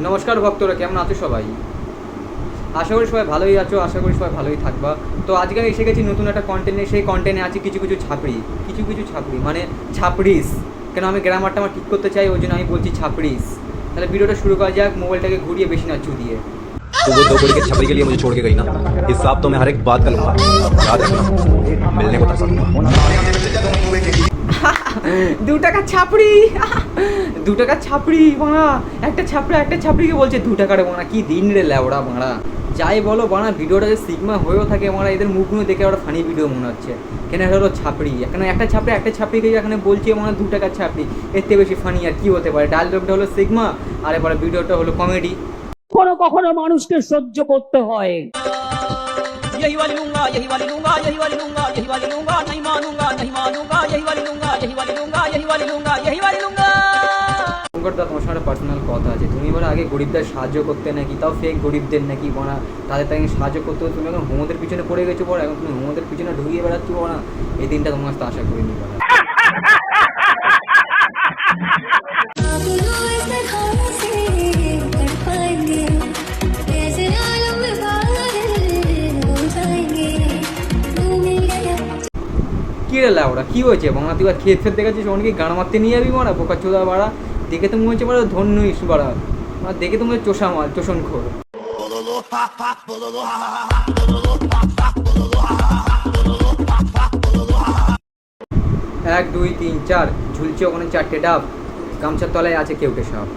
নমস্কার ভক্তরা, কেমন আছো সবাই? আশা করি সবাই ভালোই আছো, আশা করি সবাই ভালোই থাকবা। তো আজকে আমি এসে গেছি নতুন একটা কন্টেন্টে। সেই কন্টেন্টে আছে কিছু কিছু ছাপড়ি মানে ছাপড়িস। কেন আমি গ্রামারটা আমার ঠিক করতে চাই, ওই জন্য আমি বলছি ছাপড়িস। তাহলে ভিডিওটা শুরু করা যাক, মোবাইলটাকে ঘুরিয়ে বেশি না চুদিয়ে। तो वो दो गोली के छपरी के लिए मुझे छोड़ के गई ना, हिसाब तो मैं हर एक बात का लूंगा, याद रखना। मिलने को तरसा दूंगा। 2 টাকার ছাপড়ি 2 টাকার ছাপড়ি বাড়া। একটা ছাপড়িকে বলছে 2 টাকার বাড়া। কি দিন রে ল্যাওড়া বাড়া। যাই বলো বাড়া, ভিডিওটা যে সিগমা হয়েও থাকে বাড়া, এদের মুখগুলো দেখে ওরা ফানি ভিডিও মনে হচ্ছে। কেন এটা হলো ছাপড়ি, এখানে একটা ছাপড়িকে এখানে বলছে মানে 2 টাকার ছাপড়ি। এর থেকে বেশি ফানি আর কি হতে পারে? ডায়লগটা হলো সিগমা আর এবারে ভিডিওটা হলো কমেডি। কখনো কখনো মানুষকে সহ্য করতে হয়। यही वाली लूंगा, यही वाली लूंगा, यही वाली लूंगा, यही वाली लूंगा, नहीं मानूंगा, नहीं मानूंगा, यही वाली लूंगा, यही वाली लूंगा, यही वाली लूंगा, यही वाली लूंगा। দা তোমার সঙ্গে পার্সোনাল কথা আছে। তুমি এবার আগে গরিবদের সাহায্য করতে নাকি, তাও ফেক গরিবদের নাকি বনা, তাদের তাকে সাহায্য করতে হবে। তুমি এখন হোমোদের পিছনে পড়ে গেছো বড়, এখন তুমি হোমোদের পিছনে ঢুকিয়ে বেড়াচ্ছ বড়। এই দিনটা তোমার কাছে আশা করিনি বড়। কি রে লাউড়া, কি হয়েছে বাংলা? তুই আর খেত ফের দেখেছিস অনেকে গান মারতে নিয়ে যাবি মারা, বোকা চোদা বাড়া। দেখে তো মনে হচ্ছে বাড়া ধন্যইস বাড়া, দেখে তো মনে হচ্ছে চোষা মাল, চোষণ খোর। 1 2 3 4 ঝুলছে ওখানে 4টে ডাব, গামছার তলায় আছে কেউটে সাপ।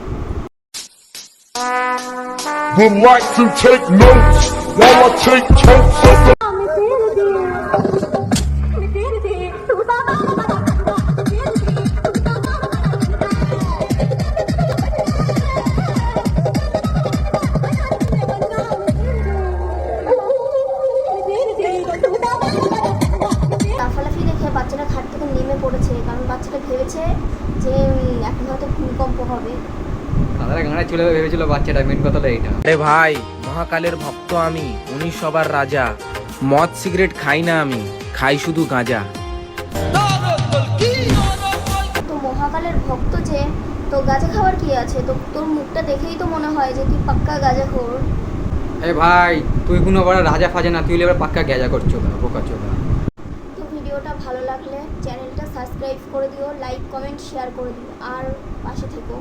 Would like to take notes while I take totes of the লাফালাফি দেখে বাচ্চাটা খাট থেকে নেমে পড়েছে, কারণ বাচ্চাটা ভেবেছে যে এখন হয়তো ভূমিকম্প হবে। কাদারা গাঁড়া চলে ভেবেছিল বাচ্চাটা, মেন কথাটা এইটা। আরে ভাই, মহাকালের ভক্ত আমি, উনি সবার রাজা। মদ সিগারেট খাই না আমি, খাই শুধু গাঁজা। তো মহাকালের ভক্ত যে, তো গাঁজা খাওয়ার কি আছে? তো তোর মুখটা দেখেই তো মনে হয় যে তুই পাক্কা গাঁজাখোর। এ ভাই, তুই কোনো বড় রাজা ফাজা না, তুই এবার পাক্কা গ্যাজা করছো না, বোকা চোদা। তো ভিডিওটা ভালো লাগলে চ্যানেলটা সাবস্ক্রাইব করে দিও, লাইক কমেন্ট শেয়ার করে দিও, আর পাশে থেকো।